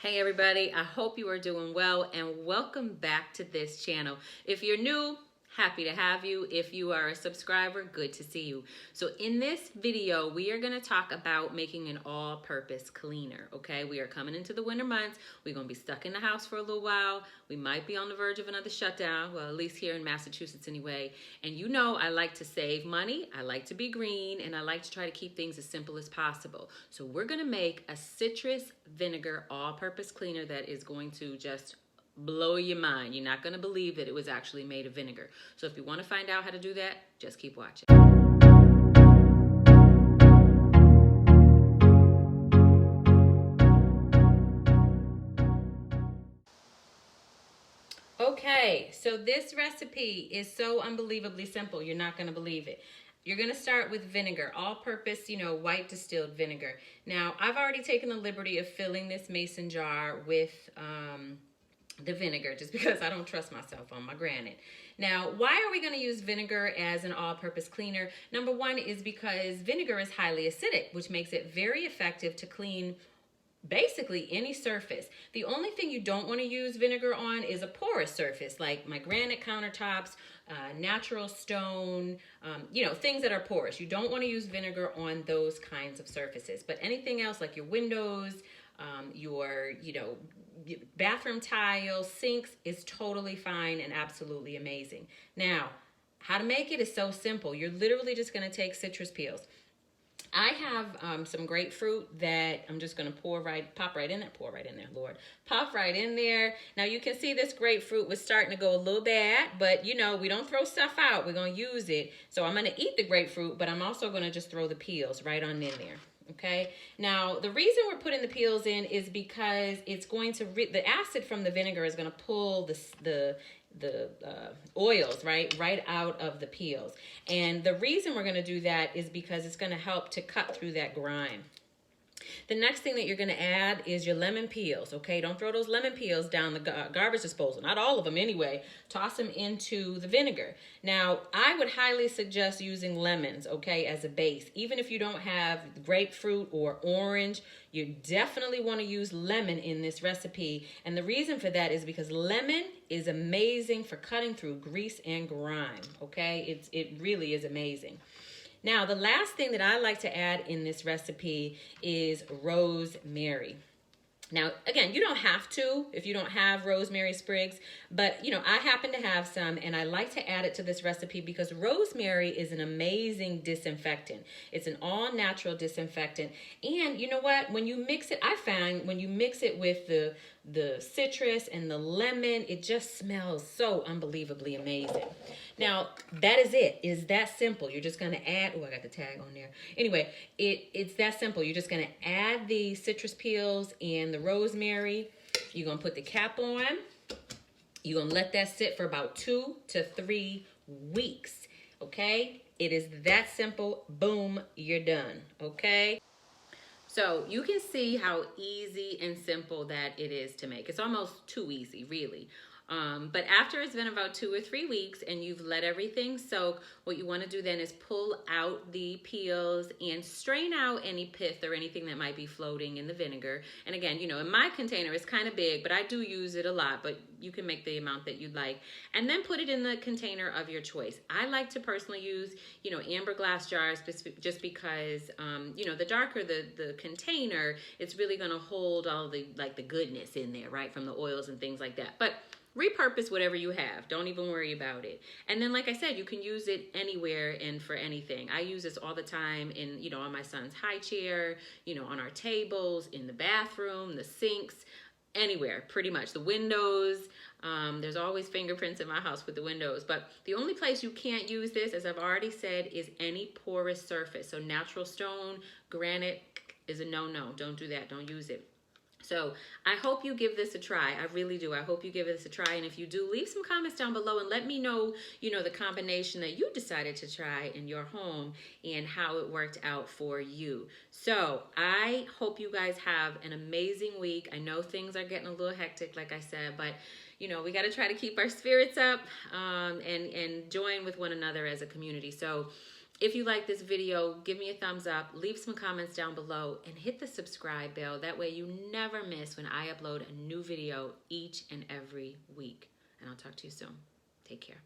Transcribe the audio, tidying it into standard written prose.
Hey everybody, I hope you are doing well and welcome back to this channel. If you're new, happy to have you. If you are a subscriber, good to see you. So in this video, we are going to talk about making an all-purpose cleaner, okay? We are coming into the winter months. We're going to be stuck in the house for a little while. We might be on the verge of another shutdown, well, at least here in Massachusetts anyway. And you know I like to save money, I like to be green, and I like to try to keep things as simple as possible. So we're going to make a citrus vinegar all-purpose cleaner that is going to just blow your mind. You're not going to believe that it was actually made of vinegar. So if you want to find out how to do that, just keep watching. Okay, so this recipe is so unbelievably simple. You're not going to believe it. You're going to start with vinegar, all-purpose, white distilled vinegar. Now, I've already taken the liberty of filling this mason jar with the vinegar just because I don't trust myself on my granite. Now, why are we going to use vinegar as an all-purpose cleaner? Number one is because vinegar is highly acidic, which makes it very effective to clean basically any surface. The only thing you don't want to use vinegar on is a porous surface like my granite countertops, natural stone, things that are porous. You don't want to use vinegar on those kinds of surfaces. But anything else like your windows, your bathroom tiles, sinks is totally fine and absolutely amazing. Now, how to make it is so simple. You're literally just going to take citrus peels. I have some grapefruit that I'm just going to pop right in there, Lord. Pop right in there. Now you can see this grapefruit was starting to go a little bad, but we don't throw stuff out. We're going to use it. So I'm going to eat the grapefruit, but I'm also going to just throw the peels right on in there. Okay, now the reason we're putting the peels in is because it's going to, the acid from the vinegar is going to pull the oils right out of the peels. And the reason we're going to do that is because it's going to help to cut through that grime. The next thing that you're going to add is your lemon peels, okay? Don't throw those lemon peels down the garbage disposal. Not all of them anyway. Toss them into the vinegar. Now, I would highly suggest using lemons, okay, as a base. Even if you don't have grapefruit or orange, you definitely want to use lemon in this recipe. And the reason for that is because lemon is amazing for cutting through grease and grime, okay? It really is amazing. Now, the last thing that I like to add in this recipe is rosemary. Now, again, you don't have to if you don't have rosemary sprigs, but, I happen to have some, and I like to add it to this recipe because rosemary is an amazing disinfectant. It's an all-natural disinfectant, and you know what? When you mix it, I find when you mix it with the citrus and the lemon, it just smells so unbelievably amazing. Now, that is it. It's that simple. You're just going to add, I got the tag on there. Anyway, it's that simple. You're just going to add the citrus peels and the rosemary. You're going to put the cap on. You're going to let that sit for about 2 to 3 weeks, okay? It is that simple. Boom, you're done, okay? So you can see how easy and simple that it is to make. It's almost too easy, really. But after it's been about 2 or 3 weeks and you've let everything soak, what you want to do then is pull out the peels and strain out any pith or anything that might be floating in the vinegar. And again, in my container, it's kind of big, but I do use it a lot, but you can make the amount that you'd like. And then put it in the container of your choice. I like to personally use, amber glass jars just because, the darker the container, it's really going to hold all the goodness in there, right, from the oils and things like that. But repurpose whatever you have. Don't even worry about it. And then, like I said, you can use it anywhere and for anything. I use this all the time in, on my son's high chair, on our tables, in the bathroom, the sinks, anywhere, pretty much. The windows. There's always fingerprints in my house with the windows. But the only place you can't use this, as I've already said, is any porous surface. So natural stone, granite is a no-no. Don't do that. Don't use it. So I hope you give this a try. I really do. I hope you give this a try. And if you do, leave some comments down below and let me know, the combination that you decided to try in your home and how it worked out for you. So I hope you guys have an amazing week. I know things are getting a little hectic, like I said, but we got to try to keep our spirits up and join with one another as a community. So If you like this video, give me a thumbs up, leave some comments down below, and hit the subscribe bell. That way you never miss when I upload a new video each and every week. And I'll talk to you soon. Take care.